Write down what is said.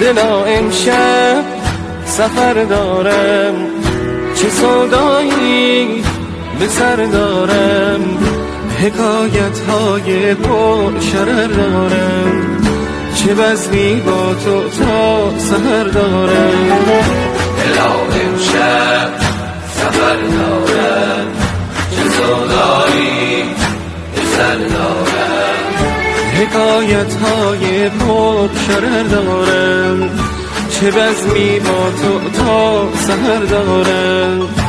دلا امشب سفر دارم، چه سودایی به سر دارم، حکایت های پر شرر دارم، چه بزمی با تو تا سحر دارم. دلا امشب سفر دارم، چه سودایی به سر دارم، حکایت های پر شرر دارم، چه بزمی با تو تا سحر دارم.